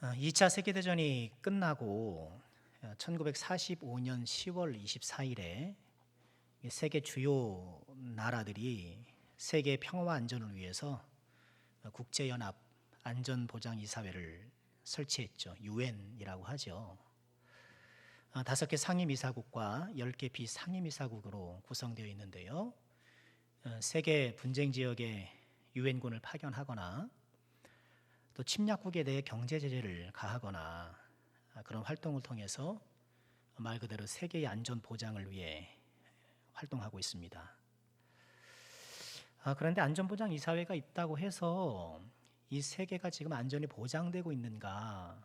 2차 세계대전이 끝나고 1945년 10월 24일에 세계 주요 나라들이 세계 평화와 안전을 위해서 국제연합 안전보장이사회를 설치했죠. UN이라고 하죠. 5개 상임이사국과 10개 비상임이사국으로 구성되어 있는데요. 세계 분쟁 지역에 유엔군을 파견하거나 또 침략국에 대해 경제 제재를 가하거나 그런 활동을 통해서 말 그대로 세계의 안전 보장을 위해 활동하고 있습니다. 그런데 안전보장 이사회가 있다고 해서 이 세계가 지금 안전이 보장되고 있는가?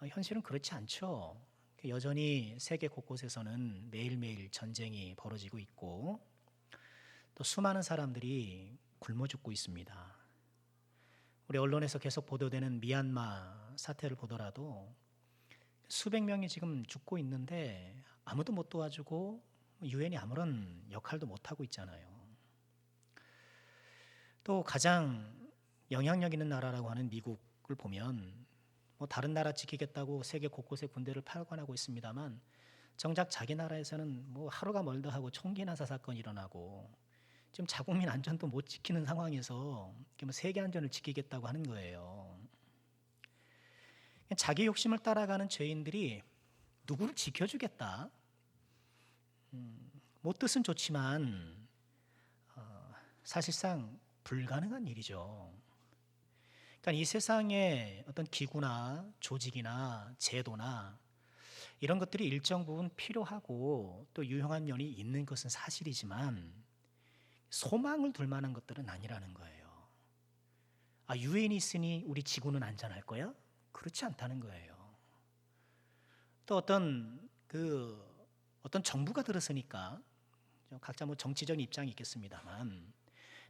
현실은 그렇지 않죠. 여전히 세계 곳곳에서는 매일매일 전쟁이 벌어지고 있고 또 수많은 사람들이 굶어 죽고 있습니다. 우리 언론에서 계속 보도되는 미얀마 사태를 보더라도 수백 명이 지금 죽고 있는데 아무도 못 도와주고 유엔이 아무런 역할도 못하고 있잖아요. 또 가장 영향력 있는 나라라고 하는 미국을 보면 다른 나라 지키겠다고 세계 곳곳에 군대를 파견하고 있습니다만 정작 자기 나라에서는 하루가 멀다 하고 총기 난사 사건이 일어나고 지금 자국민 안전도 못 지키는 상황에서 세계 안전을 지키겠다고 하는 거예요. 자기 욕심을 따라가는 죄인들이 누구를 지켜주겠다? 뜻은 좋지만 사실상 불가능한 일이죠. 그러니까 이 세상에 어떤 기구나 조직이나 제도나 이런 것들이 일정 부분 필요하고 또 유용한 면이 있는 것은 사실이지만 소망을 둘 만한 것들은 아니라는 거예요. 유엔이 있으니 우리 지구는 안전할 거야? 그렇지 않다는 거예요. 또 어떤 정부가 들어서니까 각자 정치적인 입장이 있겠습니다만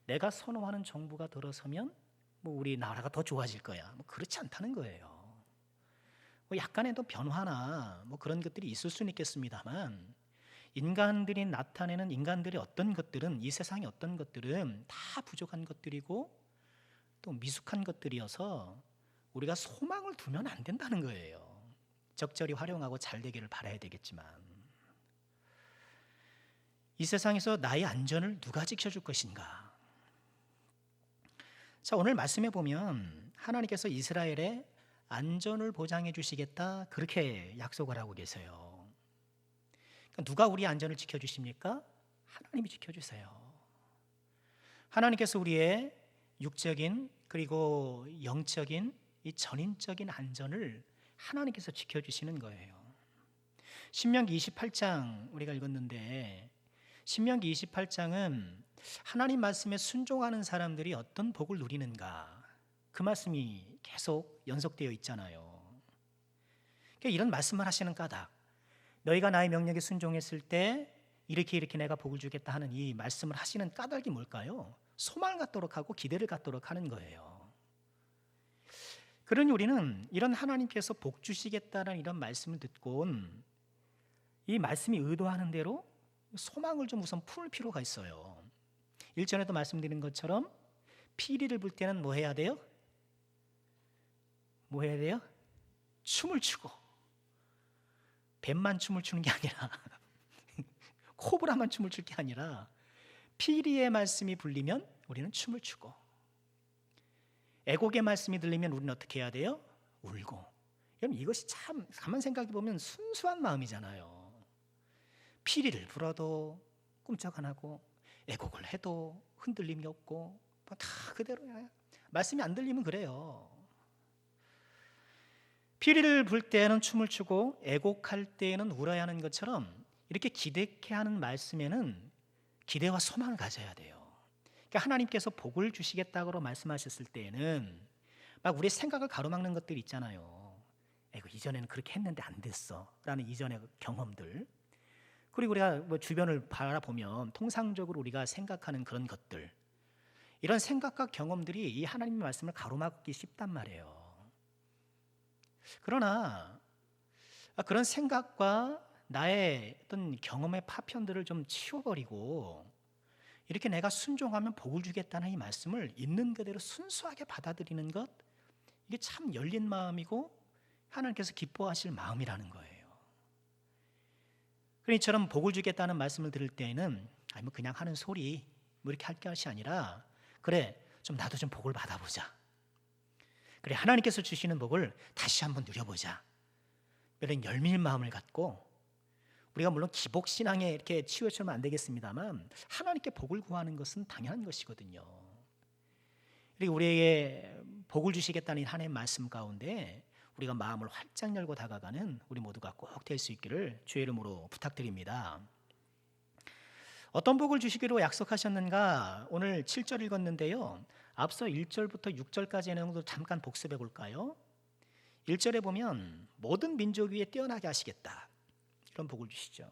내가 선호하는 정부가 들어서면 우리 나라가 더 좋아질 거야. 그렇지 않다는 거예요. 약간의 또 변화나 그런 것들이 있을 수는 있겠습니다만 인간들이 나타내는 인간들의 어떤 것들은 이 세상의 어떤 것들은 다 부족한 것들이고 또 미숙한 것들이어서 우리가 소망을 두면 안 된다는 거예요. 적절히 활용하고 잘 되기를 바라야 되겠지만 이 세상에서 나의 안전을 누가 지켜줄 것인가? 자, 오늘 말씀해 보면 하나님께서 이스라엘의 안전을 보장해 주시겠다 그렇게 약속을 하고 계세요. 누가 우리 안전을 지켜주십니까? 하나님이 지켜주세요. 하나님께서 우리의 육적인 그리고 영적인 이 전인적인 안전을 하나님께서 지켜주시는 거예요. 신명기 28장 우리가 읽었는데 신명기 28장은 하나님 말씀에 순종하는 사람들이 어떤 복을 누리는가 그 말씀이 계속 연속되어 있잖아요. 그러니까 이런 말씀을 하시는 까닭 너희가 나의 명령에 순종했을 때 이렇게 내가 복을 주겠다 하는 이 말씀을 하시는 까닭이 뭘까요? 소망을 갖도록 하고 기대를 갖도록 하는 거예요. 그러니 우리는 이런 하나님께서 복 주시겠다는 이런 말씀을 듣고 이 말씀이 의도하는 대로 소망을 좀 우선 풀 필요가 있어요. 일전에도 말씀드린 것처럼 피리를 불 때는 뭐 해야 돼요? 뭐 해야 돼요? 춤을 추고 뱀만 춤을 추는 게 아니라 코브라만 춤을 출 게 아니라 피리의 말씀이 불리면 우리는 춤을 추고 애곡의 말씀이 들리면 우리는 어떻게 해야 돼요? 울고. 여러분 이것이 참 가만 생각해 보면 순수한 마음이잖아요. 피리를 불어도 꼼짝 안 하고 애곡을 해도 흔들림이 없고 다 그대로야. 말씀이 안 들리면 그래요. 피리를 불 때에는 춤을 추고 애곡할 때에는 울어야 하는 것처럼 이렇게 기대케 하는 말씀에는 기대와 소망을 가져야 돼요. 그러니까 하나님께서 복을 주시겠다고 말씀하셨을 때에는 막 우리의 생각을 가로막는 것들이 있잖아요. 이전에는 그렇게 했는데 안 됐어 라는 이전의 경험들, 그리고 우리가 주변을 바라보면 통상적으로 우리가 생각하는 그런 것들, 이런 생각과 경험들이 이 하나님의 말씀을 가로막기 쉽단 말이에요. 그러나 그런 생각과 나의 어떤 경험의 파편들을 좀 치워버리고 이렇게 내가 순종하면 복을 주겠다는 이 말씀을 있는 그대로 순수하게 받아들이는 것, 이게 참 열린 마음이고 하나님께서 기뻐하실 마음이라는 거예요. 그러니 이처럼 복을 주겠다는 말씀을 들을 때에는 아니 뭐 그냥 하는 소리 뭐 이렇게 할 것이 아니라 그래 좀 나도 좀 복을 받아보자. 그래 하나님께서 주시는 복을 다시 한번 누려보자. 이런 열린 마음을 갖고 우리가 물론 기복신앙에 이렇게 치우쳐면 안 되겠습니다만 하나님께 복을 구하는 것은 당연한 것이거든요. 그리고 우리에게 복을 주시겠다는 하나님의 말씀 가운데 우리가 마음을 활짝 열고 다가가는 우리 모두가 꼭 될 수 있기를 주의 이름으로 부탁드립니다. 어떤 복을 주시기로 약속하셨는가? 오늘 7절 읽었는데요. 앞서 1절부터 6절까지의 내용도 잠깐 복습해 볼까요? 1절에 보면 모든 민족 위에 뛰어나게 하시겠다. 이런 복을 주시죠.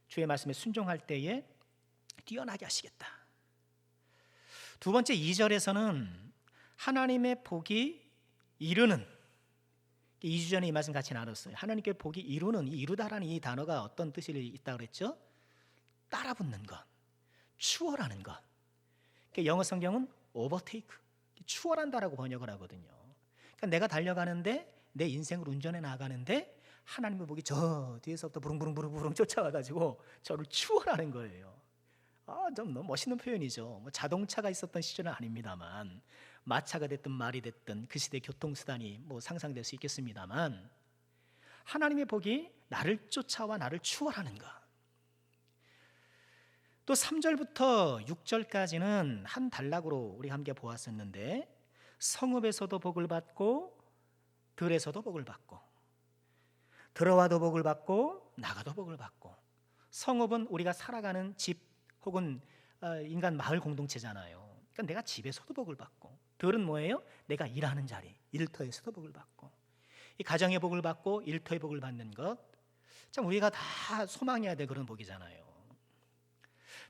주의 말씀에 순종할 때에 뛰어나게 하시겠다. 두 번째 2절에서는 하나님의 복이 이루는 2주 전에 이 말씀 같이 나눴어요. 하나님께 복이 이루는 이 이루다라는 이 단어가 어떤 뜻이 있다고 그랬죠? 따라붙는 것, 추월하는 것. 영어 성경은 overtake, 추월한다라고 번역을 하거든요. 그러니까 내가 달려가는데 내 인생을 운전해 나가는데 하나님의 복이 저 뒤에서부터 부릉부릉 쫓아와가지고 저를 추월하는 거예요. 좀 너무 멋있는 표현이죠. 뭐 자동차가 있었던 시절은 아닙니다만 마차가 됐든 말이 됐든 그 시대 교통수단이 뭐 상상될 수 있겠습니다만 하나님의 복이 나를 쫓아와 나를 추월하는 것. 또 3절부터 6절까지는 한 단락으로 우리 함께 보았었는데 성읍에서도 복을 받고 들에서도 복을 받고 들어와도 복을 받고 나가도 복을 받고. 성읍은 우리가 살아가는 집 혹은 인간 마을 공동체잖아요. 그러니까 내가 집에서도 복을 받고 들은 뭐예요? 내가 일하는 자리 일터에서도 복을 받고 이 가정의 복을 받고 일터의 복을 받는 것 참 우리가 다 소망해야 될 그런 복이잖아요.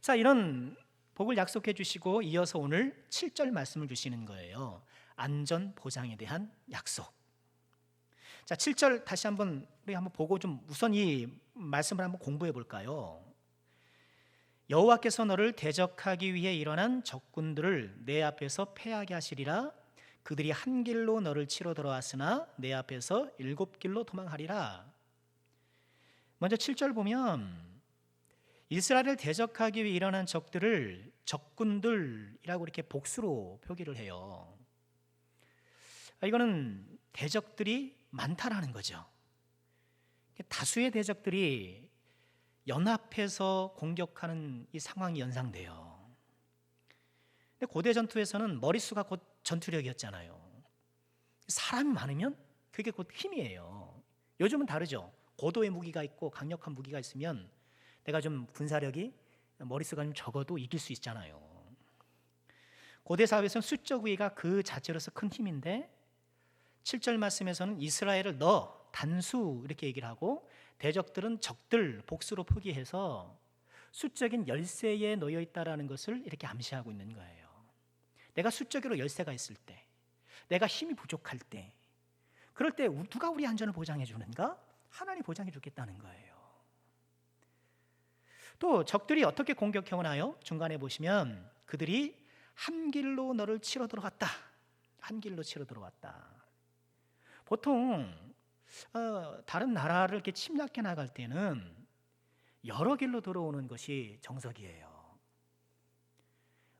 자, 이런 복을 약속해 주시고 이어서 오늘 7절 말씀을 주시는 거예요. 안전 보장에 대한 약속. 자, 7절 다시 한번 우리 한번 보고 좀 우선 이 말씀을 한번 공부해 볼까요? 여호와께서 너를 대적하기 위해 일어난 적군들을 내 앞에서 패하게 하시리라. 그들이 한 길로 너를 치러 들어왔으나 내 앞에서 7길로 도망하리라. 먼저 7절 보면 이스라엘을 대적하기 위해 일어난 적들을 적군들이라고 이렇게 복수로 표기를 해요. 이거는 대적들이 많다라는 거죠. 다수의 대적들이 연합해서 공격하는 이 상황이 연상돼요. 근데 고대 전투에서는 머릿수가 곧 전투력이었잖아요. 사람이 많으면 그게 곧 힘이에요. 요즘은 다르죠. 고도의 무기가 있고 강력한 무기가 있으면 내가 좀 군사력이 머릿수가 좀 적어도 이길 수 있잖아요. 고대 사회에서는 수적 우위가 그 자체로서 큰 힘인데 7절 말씀에서는 이스라엘을 너 단수 이렇게 얘기를 하고 대적들은 적들 복수로 표기해서 수적인 열세에 놓여 있다라는 것을 이렇게 암시하고 있는 거예요. 내가 수적으로 열세가 있을 때, 내가 힘이 부족할 때, 그럴 때 누가 우리 안전을 보장해 주는가? 하나님이 보장해 주겠다는 거예요. 또 적들이 어떻게 공격해 오나요? 중간에 보시면 그들이 한 길로 너를 치러 들어갔다. 한 길로 치러 들어왔다. 보통 다른 나라를 이렇게 침략해 나갈 때는 여러 길로 들어오는 것이 정석이에요.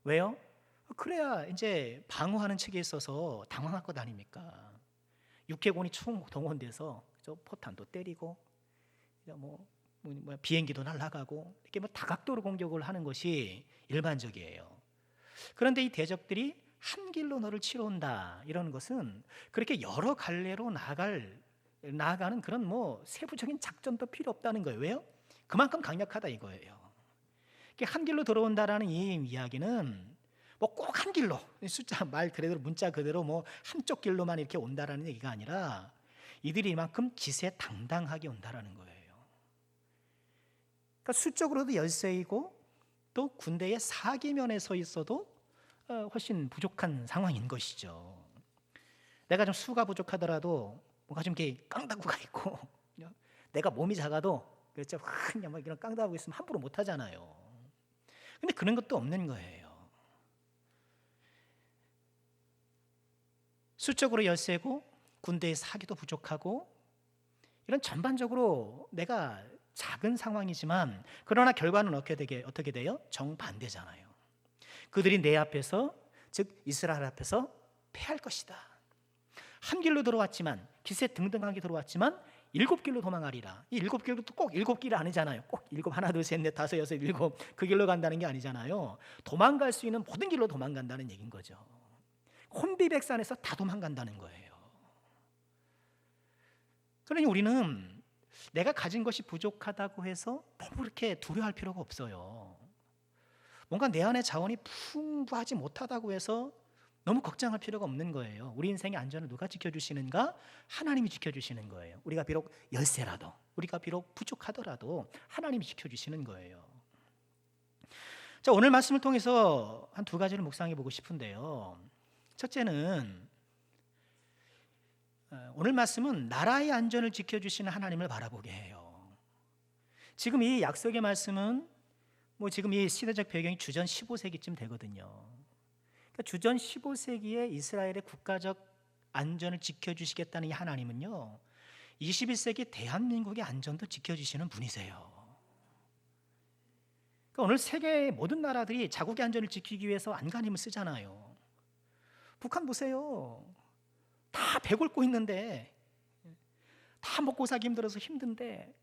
왜요? 그래야 이제 방어하는 측에 있어서 당황할 것 아닙니까? 육해군이 총 동원돼서 저 포탄도 때리고 비행기도 날아가고 이렇게 다각도로 공격을 하는 것이 일반적이에요. 그런데 이 대적들이 한 길로 너를 치러 온다 이러는 것은 그렇게 여러 갈래로 나아가는 그런 세부적인 작전도 필요 없다는 거예요. 왜요? 그만큼 강력하다 이거예요. 한 길로 들어온다라는 이 이야기는 꼭 한 길로 숫자 말 그대로 문자 그대로 한쪽 길로만 이렇게 온다라는 얘기가 아니라 이들이 이만큼 기세당당하게 온다라는 거예요. 그러니까 수적으로도 열세이고 또 군대의 사기면에 서 있어도 훨씬 부족한 상황인 것이죠. 내가 좀 수가 부족하더라도 뭔가 좀 이렇게 깡다구가 있고 내가 몸이 작아도 그렇죠. 그냥 이런 깡다구 있으면 함부로 못 하잖아요. 근데 그런 것도 없는 거예요. 수적으로 열세고 군대의 사기도 부족하고 이런 전반적으로 내가 작은 상황이지만 그러나 결과는 어떻게 돼요? 정반대잖아요. 그들이 내 앞에서 즉 이스라엘 앞에서 패할 것이다. 한 길로 들어왔지만 기세 등등하게 들어왔지만 7길로 도망하리라. 이 7길도 꼭 7길 아니잖아요. 꼭 7, 하나, 둘, 셋, 넷, 다섯, 여섯, 일곱 그 길로 간다는 게 아니잖아요. 도망갈 수 있는 모든 길로 도망간다는 얘기인 거죠. 혼비백산에서 다 도망간다는 거예요. 그러니 우리는 내가 가진 것이 부족하다고 해서 너무 그렇게 두려워할 필요가 없어요. 뭔가 내 안에 자원이 풍부하지 못하다고 해서 너무 걱정할 필요가 없는 거예요. 우리 인생의 안전을 누가 지켜주시는가? 하나님이 지켜주시는 거예요. 우리가 비록 열세라도, 우리가 비록 부족하더라도 하나님이 지켜주시는 거예요. 자, 오늘 말씀을 통해서 한 2가지를 묵상해 보고 싶은데요. 첫째는 오늘 말씀은 나라의 안전을 지켜주시는 하나님을 바라보게 해요. 지금 이 약속의 말씀은 지금 이 시대적 배경이 주전 15세기쯤 되거든요. 그러니까 주전 15세기에 이스라엘의 국가적 안전을 지켜주시겠다는 이 하나님은요, 21세기 대한민국의 안전도 지켜주시는 분이세요. 그러니까 오늘 세계의 모든 나라들이 자국의 안전을 지키기 위해서 안간힘을 쓰잖아요. 북한 보세요. 다 배골고 있는데, 다 먹고 살기 힘들어서 힘든데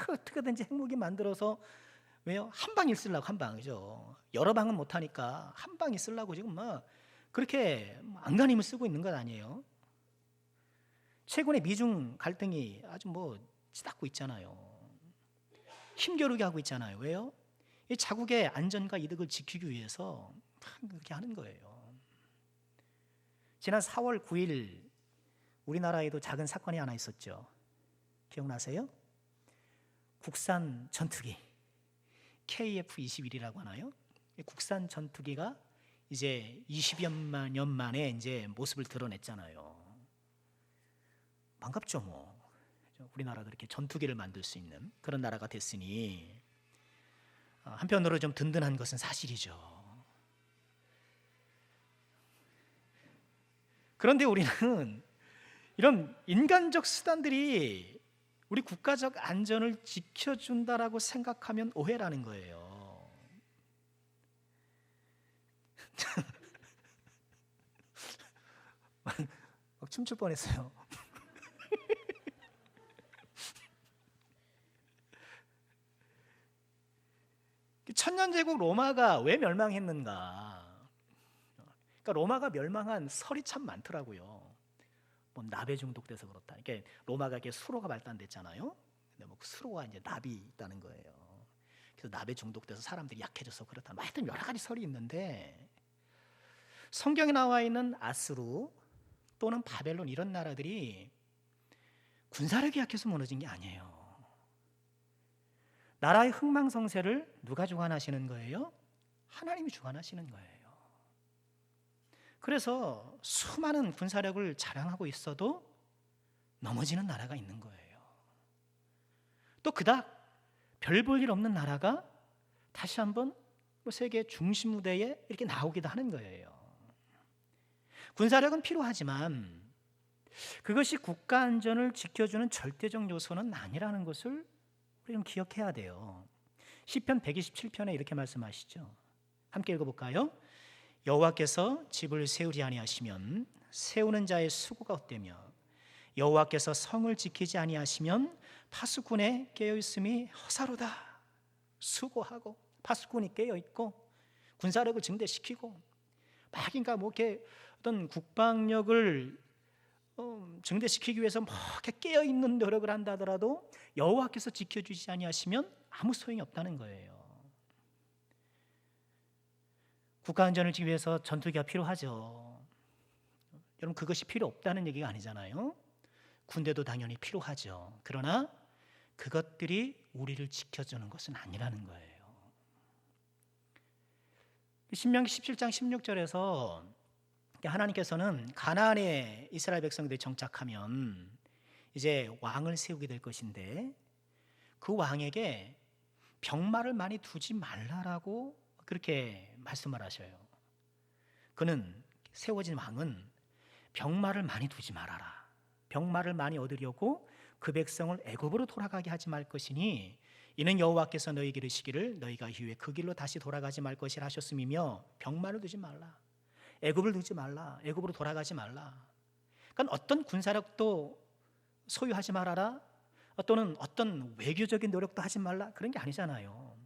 어떻게든지 핵무기 만들어서 왜요? 한 방일 쓰려고, 한 방이죠. 여러 방은 못하니까 한 방이 쓰려고 지금 그렇게 안간힘을 쓰고 있는 것 아니에요. 최근에 미중 갈등이 아주 치닫고 있잖아요. 힘겨루게 하고 있잖아요. 왜요? 이 자국의 안전과 이득을 지키기 위해서 그렇게 하는 거예요. 지난 4월 9일 우리나라에도 작은 사건이 하나 있었죠. 기억나세요? 국산 전투기 KF-21이라고 하나요? 국산 전투기가 이제 20여 년 만에 이제 모습을 드러냈잖아요. 반갑죠, 우리나라도 이렇게 전투기를 만들 수 있는 그런 나라가 됐으니 한편으로 좀 든든한 것은 사실이죠. 그런데 우리는 이런 인간적 수단들이 우리 국가적 안전을 지켜준다라고 생각하면 오해라는 거예요. 막 춤출 뻔했어요. 천년제국 로마가 왜 멸망했는가? 그러니까 로마가 멸망한 설이 참 많더라고요. 납에 중독돼서 그렇다. 이게 로마가 이렇게 수로가 발달됐잖아요. 근데 수로가 이제 납이 있다는 거예요. 그래서 납에 중독돼서 사람들이 약해져서 그렇다. 하여튼 여러 가지 설이 있는데 성경에 나와 있는 아수르 또는 바벨론 이런 나라들이 군사력이 약해서 무너진 게 아니에요. 나라의 흥망성쇠를 누가 주관하시는 거예요? 하나님이 주관하시는 거예요. 그래서 수많은 군사력을 자랑하고 있어도 넘어지는 나라가 있는 거예요. 또 그닥 별 볼 일 없는 나라가 다시 한번 세계 중심 무대에 이렇게 나오기도 하는 거예요. 군사력은 필요하지만 그것이 국가 안전을 지켜주는 절대적 요소는 아니라는 것을 우리 좀 기억해야 돼요. 시편 127편에 이렇게 말씀하시죠. 함께 읽어볼까요? 여호와께서 집을 세우지 아니하시면 세우는 자의 수고가 헛되며 여호와께서 성을 지키지 아니하시면 파수꾼의 깨어있음이 허사로다. 수고하고 파수꾼이 깨어있고 군사력을 증대시키고 막인가 이렇게 어떤 국방력을 증대시키기 위해서 이렇게 깨어있는 노력을 한다 하더라도 여호와께서 지켜주지 아니하시면 아무 소용이 없다는 거예요. 국가 안전을 지키기 위해서 전투기가 필요하죠. 여러분 그것이 필요 없다는 얘기가 아니잖아요. 군대도 당연히 필요하죠. 그러나 그것들이 우리를 지켜주는 것은 아니라는 거예요. 신명기 17장 16절에서 하나님께서는 가나안에 이스라엘 백성들이 정착하면 이제 왕을 세우게 될 것인데 그 왕에게 병마를 많이 두지 말라라고 그렇게 말씀을 하셔요. 그는 세워진 왕은 병마를 많이 두지 말아라. 병마를 많이 얻으려고 그 백성을 애굽으로 돌아가게 하지 말 것이니 이는 여호와께서 너희에게 이르시기를 너희가 이후에 그 길로 다시 돌아가지 말 것이라 하셨음이며 병마를 두지 말라. 애굽을 두지 말라. 애굽으로 돌아가지 말라. 그러니까 어떤 군사력도 소유하지 말아라. 또는 어떤 외교적인 노력도 하지 말라. 그런 게 아니잖아요.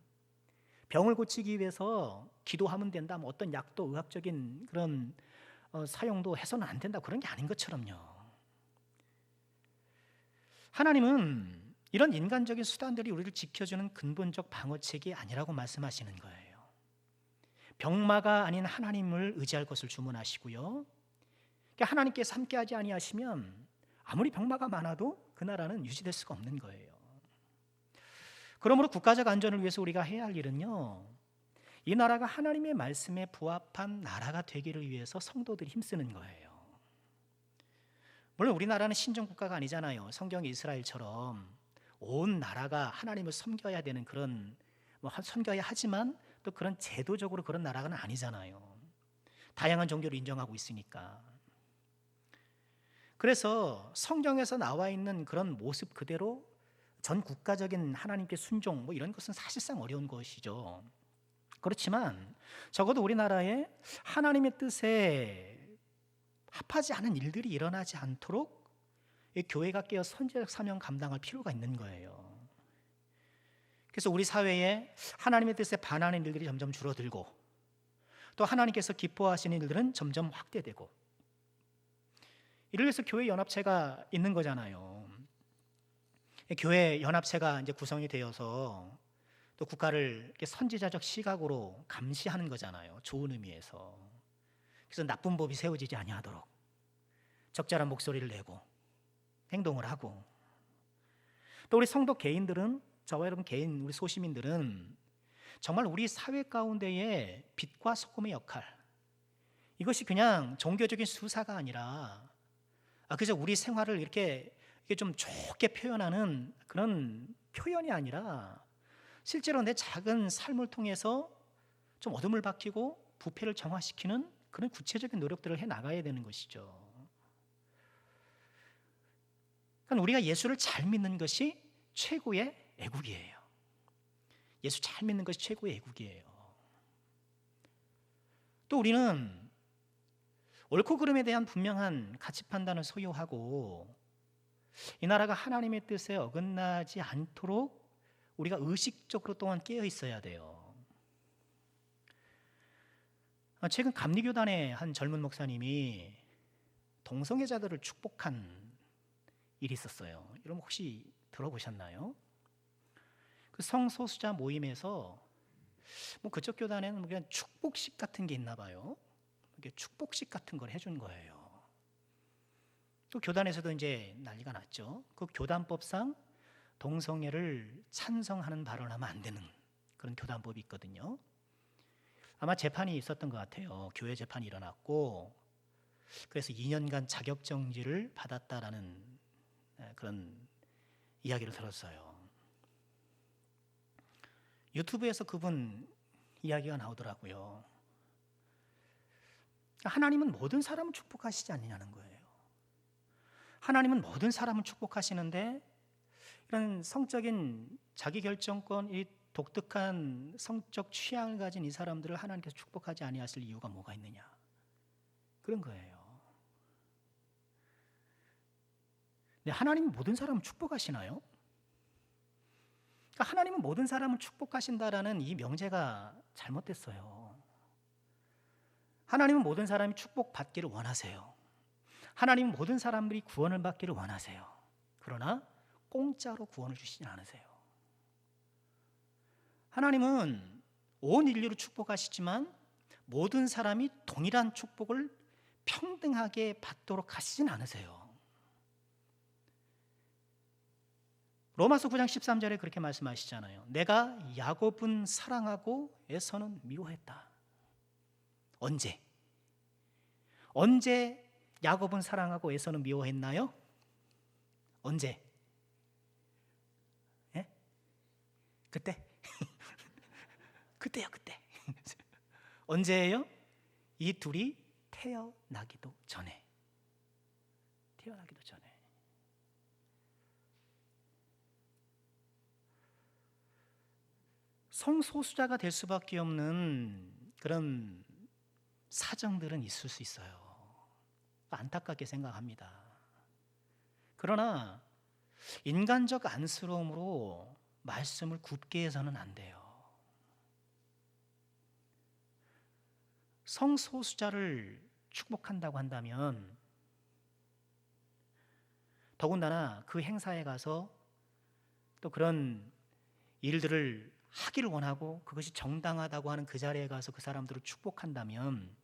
병을 고치기 위해서 기도하면 된다. 뭐 어떤 약도 의학적인 그런 사용도 해서는 안 된다. 그런 게 아닌 것처럼요. 하나님은 이런 인간적인 수단들이 우리를 지켜주는 근본적 방어책이 아니라고 말씀하시는 거예요. 병마가 아닌 하나님을 의지할 것을 주문하시고요. 그러니까 하나님께서 함께하지 아니하시면 아무리 병마가 많아도 그 나라는 유지될 수가 없는 거예요. 그러므로 국가적 안전을 위해서 우리가 해야 할 일은요, 이 나라가 하나님의 말씀에 부합한 나라가 되기를 위해서 성도들이 힘쓰는 거예요. 물론 우리나라는 신정국가가 아니잖아요. 성경의 이스라엘처럼 온 나라가 하나님을 섬겨야 되는 그런 섬겨야 하지만 또 그런 제도적으로 그런 나라가 아니잖아요. 다양한 종교를 인정하고 있으니까. 그래서 성경에서 나와 있는 그런 모습 그대로 전 국가적인 하나님께 순종 이런 것은 사실상 어려운 것이죠. 그렇지만 적어도 우리나라에 하나님의 뜻에 합하지 않은 일들이 일어나지 않도록 교회가 깨어 선지자적 사명 감당할 필요가 있는 거예요. 그래서 우리 사회에 하나님의 뜻에 반하는 일들이 점점 줄어들고 또 하나님께서 기뻐하시는 일들은 점점 확대되고 이를 위해서 교회 연합체가 있는 거잖아요. 교회 연합체가 이제 구성이 되어서 또 국가를 이렇게 선지자적 시각으로 감시하는 거잖아요. 좋은 의미에서. 그래서 나쁜 법이 세워지지 아니하도록 적절한 목소리를 내고 행동을 하고 또 우리 성도 개인들은 저와 여러분 개인 우리 소시민들은 정말 우리 사회 가운데의 빛과 소금의 역할 이것이 그냥 종교적인 수사가 아니라 그저 우리 생활을 이렇게 좀 좋게 표현하는 그런 표현이 아니라 실제로 내 작은 삶을 통해서 좀 어둠을 밝히고 부패를 정화시키는 그런 구체적인 노력들을 해 나가야 되는 것이죠. 그러니까 우리가 예수를 잘 믿는 것이 최고의 애국이에요. 예수 잘 믿는 것이 최고의 애국이에요. 또 우리는 옳고 그름에 대한 분명한 가치 판단을 소유하고 이 나라가 하나님의 뜻에 어긋나지 않도록 우리가 의식적으로 또한 깨어 있어야 돼요. 최근 감리교단의 한 젊은 목사님이 동성애자들을 축복한 일이 있었어요. 여러분 혹시 들어보셨나요? 그 성소수자 모임에서 그쪽 교단에는 그냥 축복식 같은 게 있나 봐요. 이게 축복식 같은 걸 해준 거예요. 또 교단에서도 이제 난리가 났죠. 그 교단법상 동성애를 찬성하는 발언을 하면 안 되는 그런 교단법이 있거든요. 아마 재판이 있었던 것 같아요. 교회 재판이 일어났고 그래서 2년간 자격정지를 받았다라는 그런 이야기를 들었어요. 유튜브에서 그분 이야기가 나오더라고요. 하나님은 모든 사람을 축복하시지 않느냐는 거예요. 하나님은 모든 사람을 축복하시는데 이런 성적인 자기결정권, 이 독특한 성적 취향을 가진 이 사람들을 하나님께서 축복하지 아니하실 이유가 뭐가 있느냐? 그런 거예요. 근데 하나님은 모든 사람을 축복하시나요? 그러니까 하나님은 모든 사람을 축복하신다라는 이 명제가 잘못됐어요. 하나님은 모든 사람이 축복받기를 원하세요. 하나님은 모든 사람들이 구원을 받기를 원하세요. 그러나 공짜로 구원을 주시지 않으세요. 하나님은 온 인류를 축복하시지만 모든 사람이 동일한 축복을 평등하게 받도록 하시진 않으세요. 로마서 9장 13절에 그렇게 말씀하시잖아요. 내가 야곱은 사랑하고 에서는 미워했다. 언제? 언제 야곱은 사랑하고 에서는 미워했나요? 언제? 예? 그때? 그때요, 그때. 언제예요? 이 둘이 태어나기도 전에. 태어나기도 전에. 성소수자가 될 수밖에 없는 그런 사정들은 있을 수 있어요. 안타깝게 생각합니다. 그러나 인간적 안쓰러움으로 말씀을 굽게 해서는 안 돼요. 성소수자를 축복한다고 한다면 더군다나 그 행사에 가서 또 그런 일들을 하기를 원하고 그것이 정당하다고 하는 그 자리에 가서 그 사람들을 축복한다면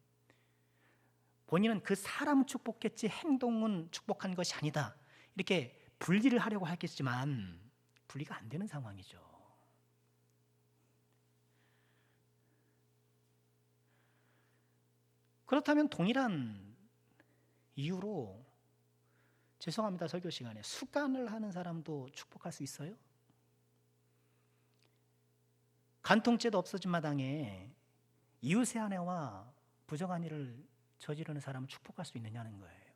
본인은 그 사람은 축복했지 행동은 축복한 것이 아니다, 이렇게 분리를 하려고 하겠지만 분리가 안 되는 상황이죠. 그렇다면 동일한 이유로, 죄송합니다, 설교 시간에 수간을 하는 사람도 축복할 수 있어요? 간통죄도 없어진 마당에 이웃의 아내와 부정한 일을 저지르는 사람을 축복할 수 있느냐는 거예요.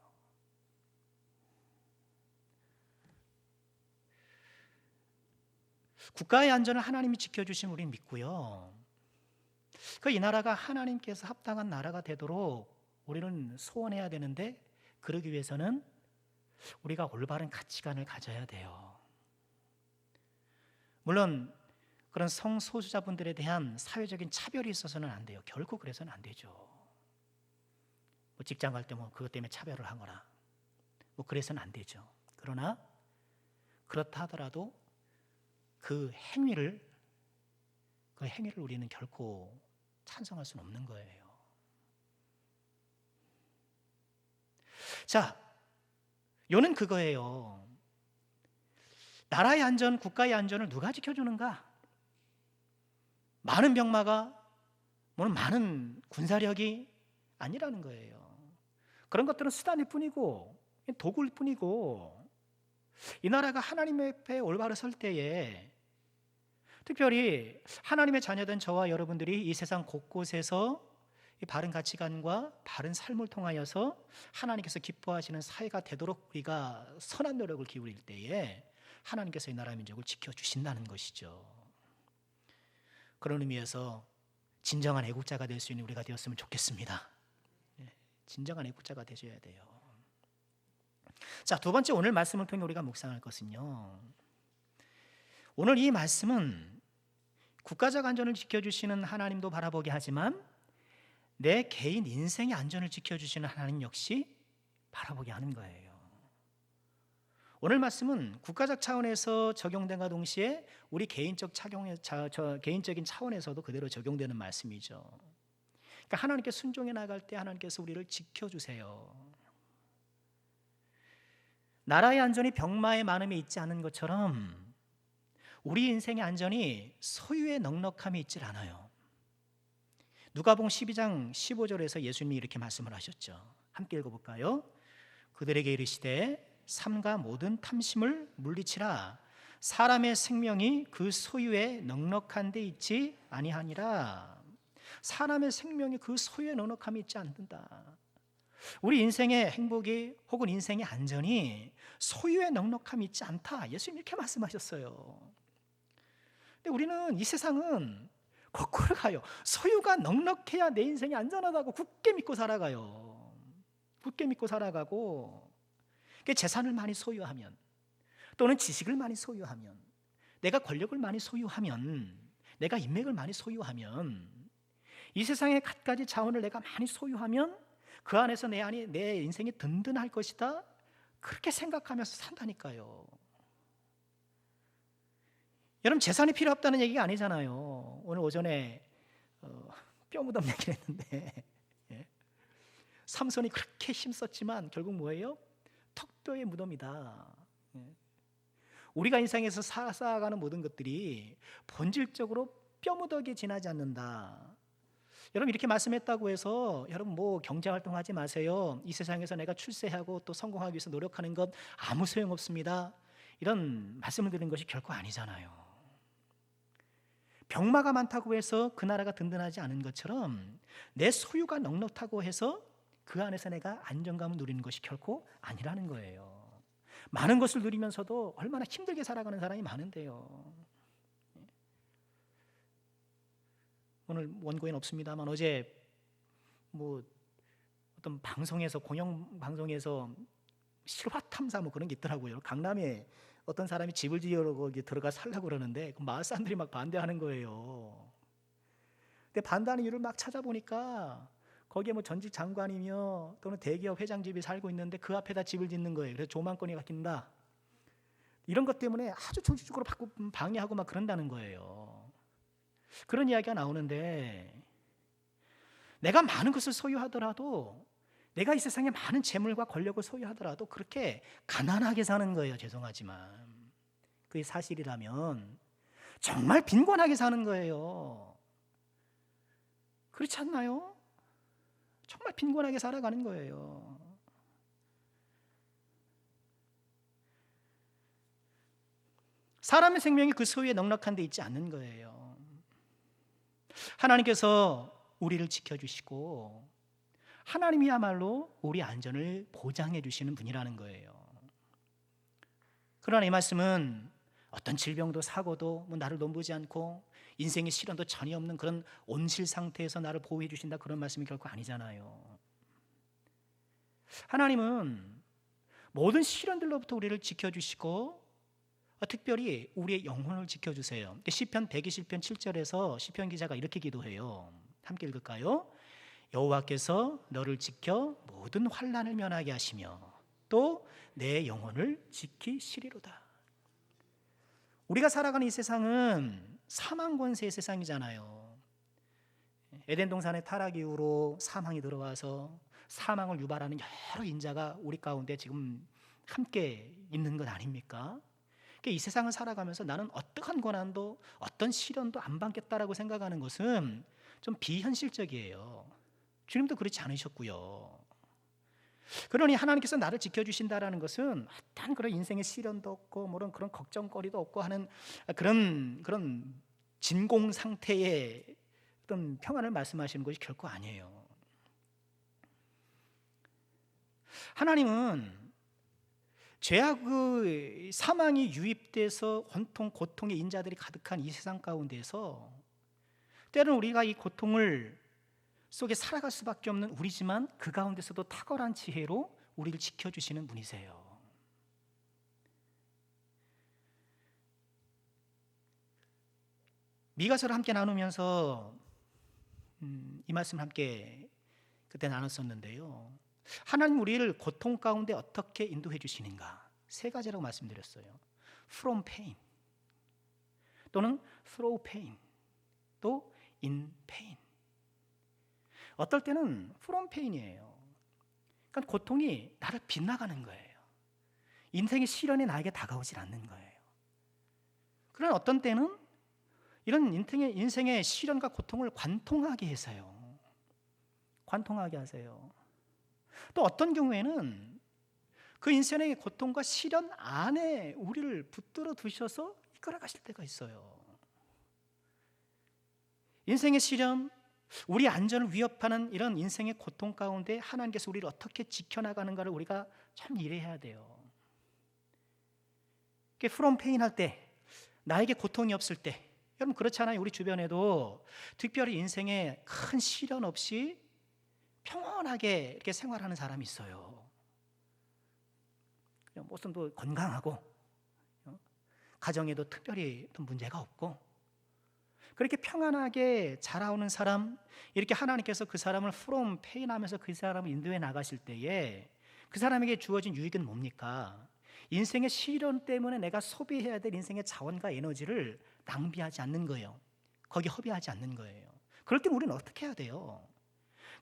국가의 안전을 하나님이 지켜주신 우리는 믿고요. 이 나라가 하나님께서 합당한 나라가 되도록 우리는 소원해야 되는데, 그러기 위해서는 우리가 올바른 가치관을 가져야 돼요. 물론 그런 성소수자분들에 대한 사회적인 차별이 있어서는 안 돼요. 결코 그래서는 안 되죠. 직장 갈 때 그것 때문에 차별을 하거나 그래서는 안 되죠. 그러나 그렇다 하더라도 그 행위를 우리는 결코 찬성할 수는 없는 거예요. 자, 요는 그거예요. 나라의 안전, 국가의 안전을 누가 지켜주는가? 많은 병마가, 많은 군사력이 아니라는 거예요. 그런 것들은 수단일 뿐이고 도구일 뿐이고, 이 나라가 하나님의 앞에 올바로 설 때에 특별히 하나님의 자녀된 저와 여러분들이 이 세상 곳곳에서 이 바른 가치관과 바른 삶을 통하여서 하나님께서 기뻐하시는 사회가 되도록 우리가 선한 노력을 기울일 때에 하나님께서 이 나라 민족을 지켜주신다는 것이죠. 그런 의미에서 진정한 애국자가 될 수 있는 우리가 되었으면 좋겠습니다. 진정한 애국자가 되셔야 돼요. 자, 두 번째, 오늘 말씀을 통해 우리가 묵상할 것은요, 오늘 이 말씀은 국가적 안전을 지켜주시는 하나님도 바라보게 하지만 내 개인 인생의 안전을 지켜주시는 하나님 역시 바라보게 하는 거예요. 오늘 말씀은 국가적 차원에서 적용된과 동시에 우리 개인적인 차원에서도 그대로 적용되는 말씀이죠. 그러니까 하나님께 순종해 나갈 때 하나님께서 우리를 지켜주세요. 나라의 안전이 병마의 많음에 있지 않은 것처럼 우리 인생의 안전이 소유의 넉넉함에 있질 않아요. 누가복음 12장 15절에서 예수님이 이렇게 말씀을 하셨죠. 함께 읽어볼까요? 그들에게 이르시되 삼가 모든 탐심을 물리치라. 사람의 생명이 그 소유에 넉넉한 데 있지 아니하니라. 사람의 생명이 그 소유에 넉넉함이 있지 않는다. 우리 인생의 행복이 혹은 인생의 안전이 소유에 넉넉함이 있지 않다, 예수님 이렇게 말씀하셨어요. 근데 우리는, 이 세상은 거꾸로 가요. 소유가 넉넉해야 내 인생이 안전하다고 굳게 믿고 살아가요. 굳게 믿고 살아가고, 재산을 많이 소유하면, 또는 지식을 많이 소유하면, 내가 권력을 많이 소유하면, 내가 인맥을 많이 소유하면, 이 세상의 갖가지 자원을 내가 많이 소유하면 그 안에서 내 인생이 든든할 것이다, 그렇게 생각하면서 산다니까요. 여러분, 재산이 필요 없다는 얘기가 아니잖아요. 오늘 오전에 뼈 무덤 얘기를 했는데 삼손이 그렇게 힘썼지만 결국 뭐예요? 턱뼈의 무덤이다. 우리가 인생에서 쌓아가는 모든 것들이 본질적으로 뼈무더기에 지나지 않는다. 여러분, 이렇게 말씀했다고 해서 여러분 경제활동하지 마세요. 이 세상에서 내가 출세하고 또 성공하기 위해서 노력하는 것 아무 소용없습니다, 이런 말씀을 드리는 것이 결코 아니잖아요. 병마가 많다고 해서 그 나라가 든든하지 않은 것처럼 내 소유가 넉넉하고 해서 그 안에서 내가 안정감을 누리는 것이 결코 아니라는 거예요. 많은 것을 누리면서도 얼마나 힘들게 살아가는 사람이 많은데요. 오늘 원고엔 없습니다만 어제 뭐 어떤 방송에서, 공영 방송에서 실화 탐사 뭐 그런 게 있더라고요. 강남에 어떤 사람이 집을 지으러 거기 들어가 살려고 그러는데 그 마을 사람들이 막 반대하는 거예요. 근데 반대하는 이유를 막 찾아보니까 거기에 뭐 전직 장관이며 또는 대기업 회장집이 살고 있는데 그 앞에다 집을 짓는 거예요. 그래서 조망권이 바뀐다. 이런 것 때문에 아주 조직적으로 방해하고 막 그런다는 거예요. 그런 이야기가 나오는데 내가 많은 것을 소유하더라도, 내가 이 세상에 많은 재물과 권력을 소유하더라도 그렇게 가난하게 사는 거예요. 죄송하지만 그게 사실이라면 정말 빈곤하게 사는 거예요. 그렇지 않나요? 정말 빈곤하게 살아가는 거예요. 사람의 생명이 그 소유에 넉넉한 데 있지 않는 거예요. 하나님께서 우리를 지켜주시고 하나님이야말로 우리 안전을 보장해 주시는 분이라는 거예요. 그러나 이 말씀은 어떤 질병도 사고도 뭐 나를 넘보지 않고 인생의 시련도 전혀 없는 그런 온실 상태에서 나를 보호해 주신다, 그런 말씀이 결코 아니잖아요. 하나님은 모든 시련들로부터 우리를 지켜주시고 특별히 우리의 영혼을 지켜주세요. 시편 120편 7절에서 시편 기자가 이렇게 기도해요. 함께 읽을까요? 여호와께서 너를 지켜 모든 환난을 면하게 하시며 또 내 영혼을 지키시리로다. 우리가 살아가는 이 세상은 사망 권세의 세상이잖아요. 에덴 동산의 타락 이후로 사망이 들어와서 사망을 유발하는 여러 인자가 우리 가운데 지금 함께 있는 것 아닙니까? 이 세상을 살아가면서 나는 어떠한 고난도 어떤 시련도 안 받겠다라고 생각하는 것은 좀 비현실적이에요. 주님도 그렇지 않으셨고요. 그러니 하나님께서 나를 지켜주신다라는 것은 어떤 그런 인생의 시련도 없고 뭐 그런 걱정거리도 없고 하는 그런 진공 상태의 어떤 평안을 말씀하시는 것이 결코 아니에요. 하나님은 죄악의 사망이 유입돼서 온통 고통의 인자들이 가득한 이 세상 가운데서 때로는 우리가 이 고통을 속에 살아갈 수밖에 없는 우리지만 그 가운데서도 탁월한 지혜로 우리를 지켜주시는 분이세요. 미가서를 함께 나누면서 이 말씀 함께 그때 나눴었는데요. 하나님 우리를 고통 가운데 어떻게 인도해 주시는가? 세 가지라고 말씀드렸어요. From pain 또는 through pain 또 in pain. 어떨 때는 from pain이에요. 그러니까 고통이 나를 빗나가는 거예요. 인생의 시련이 나에게 다가오질 않는 거예요. 그러나 어떤 때는 이런 인생의 시련과 고통을 관통하게 해서요. 관통하게 하세요. 또 어떤 경우에는 그 인생의 고통과 시련 안에 우리를 붙들어 두셔서 이끌어 가실 때가 있어요. 인생의 시련, 우리 안전을 위협하는 이런 인생의 고통 가운데 하나님께서 우리를 어떻게 지켜나가는가를 우리가 참 이해해야 돼요. 프롬 페인 할 때, 나에게 고통이 없을 때, 여러분 그렇잖아요. 우리 주변에도 특별히 인생에 큰 시련 없이 평온하게 이렇게 생활하는 사람이 있어요. 모습도 건강하고 가정에도 특별히 문제가 없고 그렇게 평안하게 자라오는 사람, 이렇게 하나님께서 그 사람을 from pain 하면서 그 사람을 인도해 나가실 때에 그 사람에게 주어진 유익은 뭡니까? 인생의 시련 때문에 내가 소비해야 될 인생의 자원과 에너지를 낭비하지 않는 거예요. 거기 허비하지 않는 거예요. 그럴 때 우리는 어떻게 해야 돼요?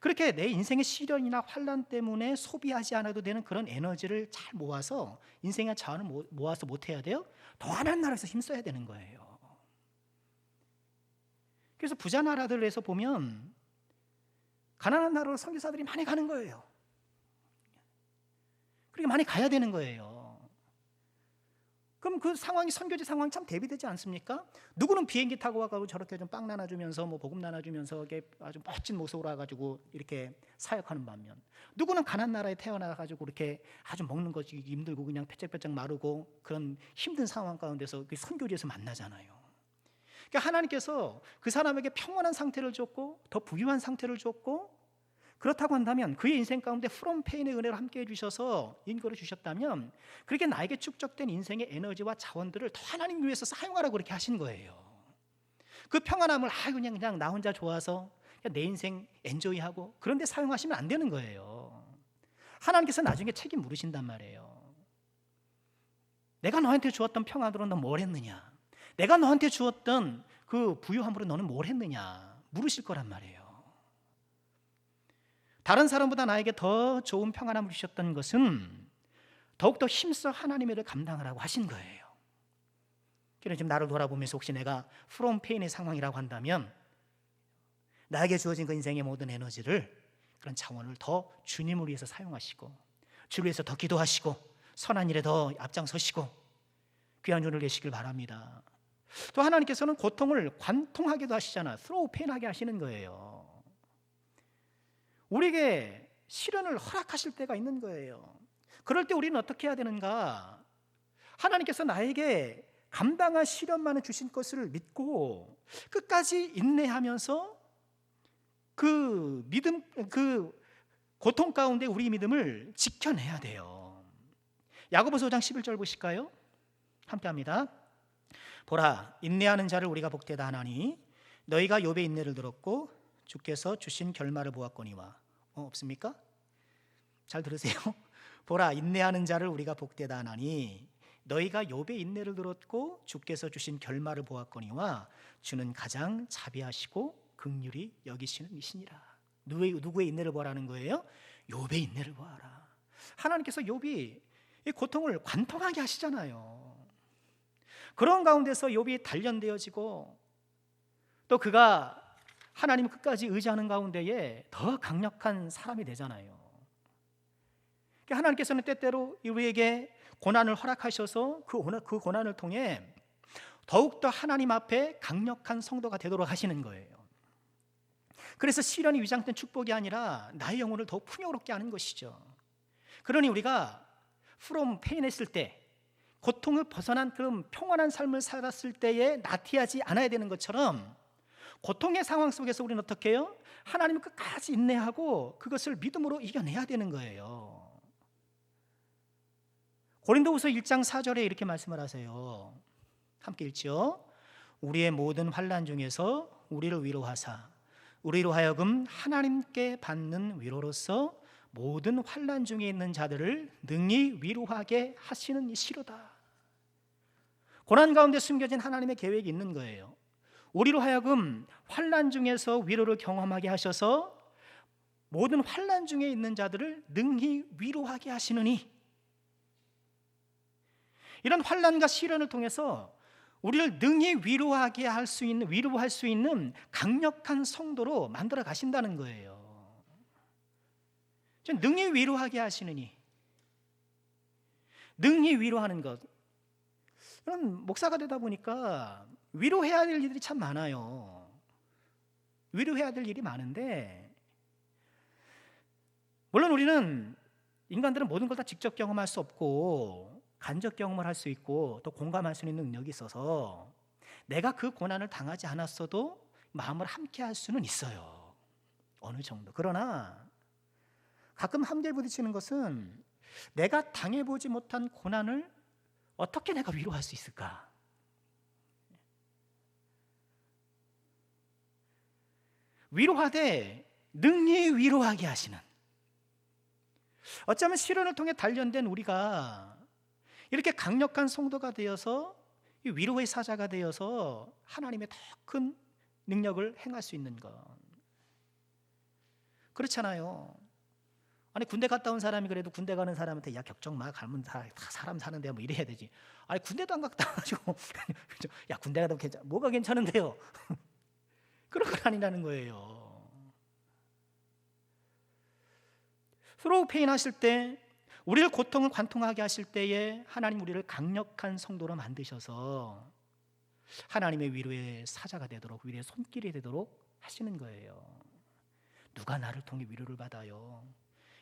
그렇게 내 인생의 시련이나 환난 때문에 소비하지 않아도 되는 그런 에너지를 잘 모아서 인생의 자원을 모아서 못 해야 돼요? 더 하나님 나라에서 힘써야 되는 거예요. 그래서 부자 나라들에서 보면 가난한 나라로 선교사들이 많이 가는 거예요. 그렇게 많이 가야 되는 거예요. 그럼 그 상황이 선교지 상황이 참 대비되지 않습니까? 누구는 비행기 타고 와가지고 저렇게 좀 빵 나눠주면서 뭐 복음 나눠주면서 이게 아주 멋진 모습으로 와가지고 이렇게 사역하는 반면, 누구는 가난 나라에 태어나가지고 이렇게 아주 먹는 것이 힘들고 그냥 폐쩍폐쩍 마르고 그런 힘든 상황 가운데서 그 선교지에서 만나잖아요. 그러니까 하나님께서 그 사람에게 평온한 상태를 줬고 더 부유한 상태를 줬고, 그렇다고 한다면 그의 인생 가운데 프롬 페인의 은혜를 함께 해주셔서 인거를 주셨다면, 그렇게 나에게 축적된 인생의 에너지와 자원들을 더 하나님 위해서 사용하라고 그렇게 하신 거예요. 그 평안함을 그냥 나 혼자 좋아서 내 인생 엔조이하고 그런데 사용하시면 안 되는 거예요. 하나님께서 나중에 책임 물으신단 말이에요. 내가 너한테 주었던 평안으로 너 뭘 했느냐, 내가 너한테 주었던 그 부유함으로 너는 뭘 했느냐 물으실 거란 말이에요. 다른 사람보다 나에게 더 좋은 평안함을 주셨던 것은 더욱더 힘써 하나님의 일을 감당하라고 하신 거예요. 그래서 지금 나를 돌아보면서 혹시 내가 프롬 페인의 상황이라고 한다면, 나에게 주어진 그 인생의 모든 에너지를, 그런 자원을 더 주님을 위해서 사용하시고, 주를 위해서 더 기도하시고, 선한 일에 더 앞장서시고 귀한 눈을 내시길 바랍니다. 또 하나님께서는 고통을 관통하기도 하시잖아. through pain 하게 하시는 거예요. 우리에게 시련을 허락하실 때가 있는 거예요. 그럴 때 우리는 어떻게 해야 되는가? 하나님께서 나에게 감당할 시련만을 주신 것을 믿고 끝까지 인내하면서 그 믿음, 그 고통 가운데 우리 믿음을 지켜내야 돼요. 야고보서 5장 11절 보실까요? 함께 합니다. 보라, 인내하는 자를 우리가 복되다 하나니 너희가 욥의 인내를 들었고 주께서 주신 결말을 보았거니와. 없습니까? 잘 들으세요. 보라, 인내하는 자를 우리가 복되다 하나니 너희가 욥의 인내를 들었고 주께서 주신 결말을 보았거니와 주는 가장 자비하시고 긍휼히 여기시는 이시니라. 누구의 인내를 보라는 거예요? 욥의 인내를 보아라. 하나님께서 욥이 이 고통을 관통하게 하시잖아요. 그런 가운데서 욥이 단련되어지고 또 그가 하나님 끝까지 의지하는 가운데에 더 강력한 사람이 되잖아요. 하나님께서는 때때로 우리에게 고난을 허락하셔서 그 고난을 통해 더욱더 하나님 앞에 강력한 성도가 되도록 하시는 거예요. 그래서 시련이 위장된 축복이 아니라 나의 영혼을 더욱 풍요롭게 하는 것이죠. 그러니 우리가 from pain 했을 때, 고통을 벗어난 그런 평안한 삶을 살았을 때에 나태하지 않아야 되는 것처럼, 고통의 상황 속에서 우리는 어떻게 해요? 하나님을 끝까지 인내하고 그것을 믿음으로 이겨내야 되는 거예요. 고린도후서 1장 4절에 이렇게 말씀을 하세요. 함께 읽죠. 우리의 모든 환난 중에서 우리를 위로하사 우리로 하여금 하나님께 받는 위로로서 모든 환난 중에 있는 자들을 능히 위로하게 하시는 이시로다. 고난 가운데 숨겨진 하나님의 계획이 있는 거예요. 우리로 하여금 환난 중에서 위로를 경험하게 하셔서 모든 환난 중에 있는 자들을 능히 위로하게 하시느니, 이런 환난과 시련을 통해서 우리를 능히 위로하게 할 수 있는, 위로할 수 있는 강력한 성도로 만들어 가신다는 거예요. 능히 위로하게 하시느니, 능히 위로하는 것. 그럼 목사가 되다 보니까 위로해야 될 일이 참 많아요. 위로해야 될 일이 많은데, 물론 우리는 인간들은 모든 걸 다 직접 경험할 수 없고 간접 경험을 할 수 있고 또 공감할 수 있는 능력이 있어서 내가 그 고난을 당하지 않았어도 마음을 함께 할 수는 있어요. 어느 정도. 그러나 가끔 함께 부딪히는 것은 내가 당해보지 못한 고난을 어떻게 내가 위로할 수 있을까? 위로하되 능히 위로하게 하시는, 어쩌면 시련을 통해 단련된 우리가 이렇게 강력한 성도가 되어서 위로의 사자가 되어서 하나님의 더 큰 능력을 행할 수 있는 것. 그렇잖아요. 아니 군대 갔다 온 사람이 그래도 군대 가는 사람한테 야 걱정 마, 가면 다 사람 사는데 뭐 이래야 되지. 아니 군대도 안 갔다 와가지고 야 군대 가도 뭐가 괜찮은데요? 그런 건 아니라는 거예요. 스로우 페인 하실 때 우리를 고통을 관통하게 하실 때에 하나님 우리를 강력한 성도로 만드셔서 하나님의 위로의 사자가 되도록, 위로의 손길이 되도록 하시는 거예요. 누가 나를 통해 위로를 받아요?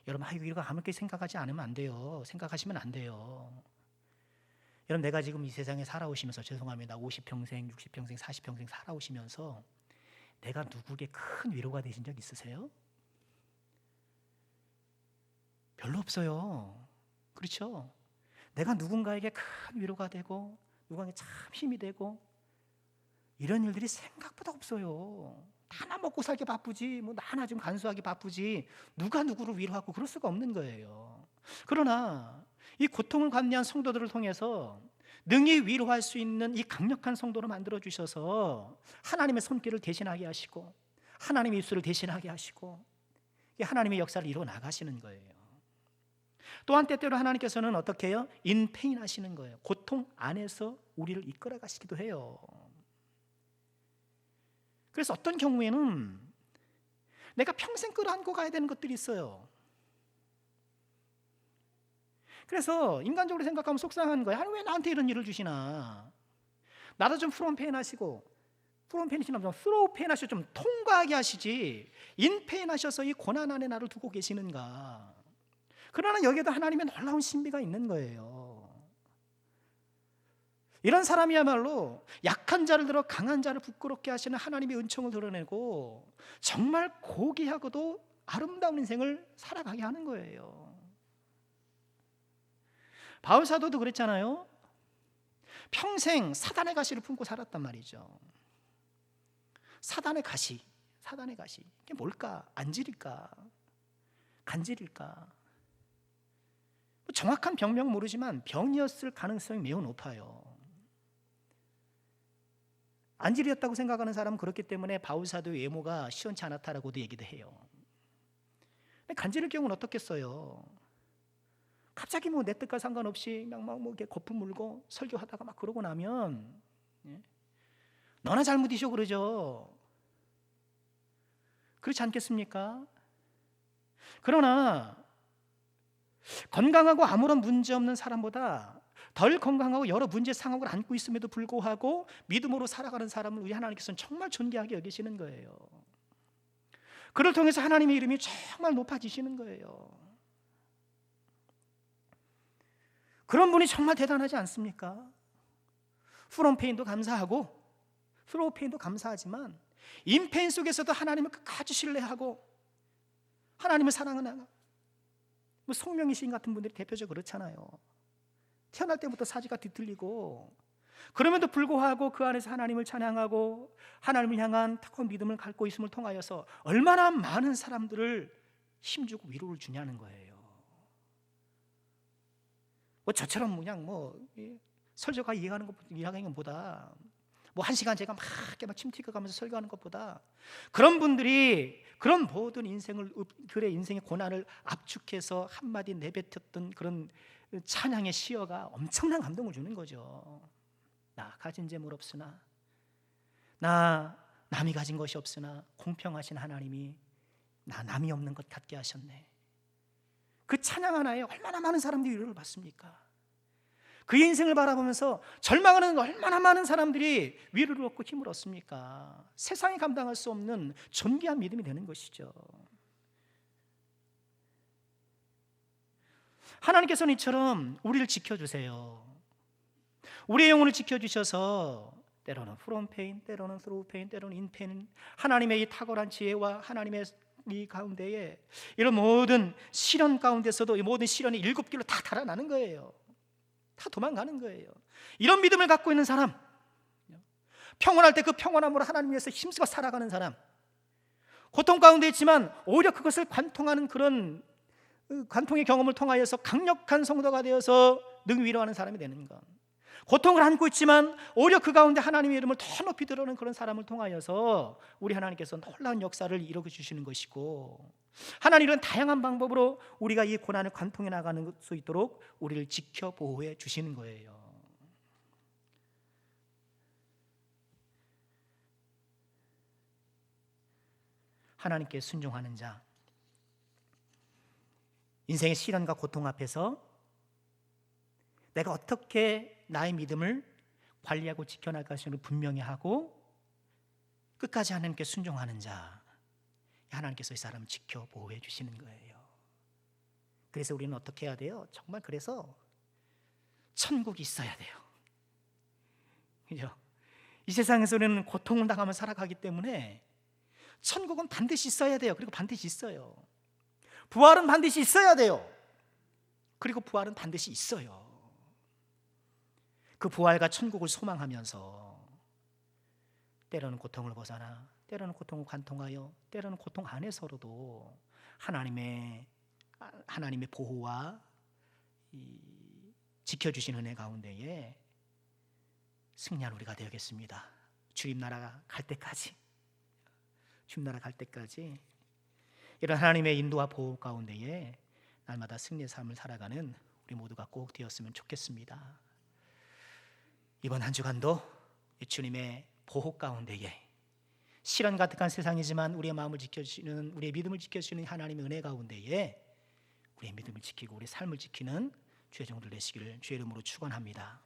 여러분, 위로가 아무렇게 생각하지 않으면 안 돼요. 생각하시면 안 돼요. 여러분, 내가 지금 이 세상에 살아오시면서, 죄송합니다, 50평생, 60평생, 40평생 살아오시면서 내가 누구에게 큰 위로가 되신 적 있으세요? 별로 없어요. 그렇죠? 내가 누군가에게 큰 위로가 되고 누군가에게 참 힘이 되고 이런 일들이 생각보다 없어요. 나나 먹고 살기 바쁘지, 뭐 나나 좀 간수하기 바쁘지, 누가 누구를 위로하고 그럴 수가 없는 거예요. 그러나 이 고통을 감내한 성도들을 통해서 능히 위로할 수 있는 이 강력한 성도로 만들어 주셔서 하나님의 손길을 대신하게 하시고 하나님의 입술을 대신하게 하시고 하나님의 역사를 이루어 나가시는 거예요. 또한 때때로 하나님께서는 어떻게 해요? 인페인 하시는 거예요. 고통 안에서 우리를 이끌어 가시기도 해요. 그래서 어떤 경우에는 내가 평생 끌어안고 가야 되는 것들이 있어요. 그래서 인간적으로 생각하면 속상한 거예요. 하나님 왜 나한테 이런 일을 주시나? 나도 좀 프롬페인 하시고, 프롬페인이시면 좀 스로우페인 하셔서 좀 통과하게 하시지, 인페인 하셔서 이 고난 안에 나를 두고 계시는가? 그러나 여기에도 하나님의 놀라운 신비가 있는 거예요. 이런 사람이야말로 약한 자를 들어 강한 자를 부끄럽게 하시는 하나님의 은총을 드러내고 정말 고귀하고도 아름다운 인생을 살아가게 하는 거예요. 바울 사도도 그랬잖아요. 평생 사단의 가시를 품고 살았단 말이죠. 사단의 가시. 이게 뭘까? 안질일까? 간질일까? 정확한 병명 모르지만 병이었을 가능성이 매우 높아요. 안질이었다고 생각하는 사람은 그렇기 때문에 바울 사도의 외모가 시원치 않았다라고도 얘기도 해요. 간질일 경우는 어떻겠어요? 갑자기 뭐 내 뜻과 상관없이 그냥 막 이렇게 거품 물고 설교하다가 막 그러고 나면 너나 잘못이셔 그러죠. 그렇지 않겠습니까? 그러나 건강하고 아무런 문제 없는 사람보다 덜 건강하고 여러 문제 상황을 안고 있음에도 불구하고 믿음으로 살아가는 사람을 우리 하나님께서는 정말 존귀하게 여기시는 거예요. 그를 통해서 하나님의 이름이 정말 높아지시는 거예요. 그런 분이 정말 대단하지 않습니까? 프롬페인도 감사하고 스로우페인도 감사하지만 인페인 속에서도 하나님을 끝까지 신뢰하고 하나님을 사랑하는 뭐 송명희 시인 같은 분들이 대표적으로 그렇잖아요. 태어날 때부터 사지가 뒤틀리고 그럼에도 불구하고 그 안에서 하나님을 찬양하고 하나님을 향한 탁월한 믿음을 갖고 있음을 통하여서 얼마나 많은 사람들을 힘주고 위로를 주냐는 거예요. 뭐 저처럼 그냥 설교가 이해하는 것보다 뭐 1시간 제가 막 침 튀겨가면서 설교하는 것보다 그런 분들이 그런 모든 그의 인생의 고난을 압축해서 한마디 내뱉었던 그런 찬양의 시어가 엄청난 감동을 주는 거죠. 나 가진 재물 없으나, 나 남이 가진 것이 없으나 공평하신 하나님이 나 남이 없는 것 같게 하셨네. 그 찬양 하나에 얼마나 많은 사람들이 위로를 받습니까? 그 인생을 바라보면서 절망하는 얼마나 많은 사람들이 위로를 얻고 힘을 얻습니까? 세상이 감당할 수 없는 존귀한 믿음이 되는 것이죠. 하나님께서는 이처럼 우리를 지켜주세요. 우리의 영혼을 지켜주셔서 때로는 프롬페인, 때로는 스로우페인, 때로는 인페인, 하나님의 이 탁월한 지혜와 하나님의 이 가운데에 이런 모든 시련 가운데서도 이 모든 시련이 7길로 다 달아나는 거예요. 다 도망가는 거예요. 이런 믿음을 갖고 있는 사람, 평온할 때 그 평온함으로 하나님 위해서 힘쓰고 살아가는 사람, 고통 가운데 있지만 오히려 그것을 관통하는 그런 관통의 경험을 통하여서 강력한 성도가 되어서 능히 위로하는 사람이 되는 것, 고통을 안고 있지만 오히려 그 가운데 하나님의 이름을 더 높이 드러내는 그런 사람을 통하여서 우리 하나님께서 놀라운 역사를 이루어 주시는 것이고, 하나님은 다양한 방법으로 우리가 이 고난을 관통해 나가는 수 있도록 우리를 지켜 보호해 주시는 거예요. 하나님께 순종하는 자, 인생의 시련과 고통 앞에서 내가 어떻게 나의 믿음을 관리하고 지켜나갈 수 있는 분명히 하고 끝까지 하나님께 순종하는 자, 하나님께서 이 사람을 지켜 보호해 주시는 거예요. 그래서 우리는 어떻게 해야 돼요? 정말 그래서 천국이 있어야 돼요. 그죠? 이 세상에서는 고통을 당하며 살아가기 때문에 천국은 반드시 있어야 돼요. 그리고 반드시 있어요. 부활은 반드시 있어야 돼요. 그리고 부활은 반드시 있어요. 그 부활과 천국을 소망하면서 때로는 고통을 벗어나, 때로는 고통을 관통하여, 때로는 고통 안에서로도 하나님의 보호와 지켜주신 은혜 가운데에 승리한 우리가 되겠습니다. 주님 나라 갈 때까지, 주님 나라 갈 때까지 이런 하나님의 인도와 보호 가운데에 날마다 승리의 삶을 살아가는 우리 모두가 꼭 되었으면 좋겠습니다. 이번 한 주간도 주님의 보호 가운데에 시련 가득한 세상이지만 우리의 마음을 지켜주시는, 우리의 믿음을 지켜주시는 하나님의 은혜 가운데에 우리의 믿음을 지키고 우리의 삶을 지키는 주의 종들 되시기를 주의 이름으로 축원합니다.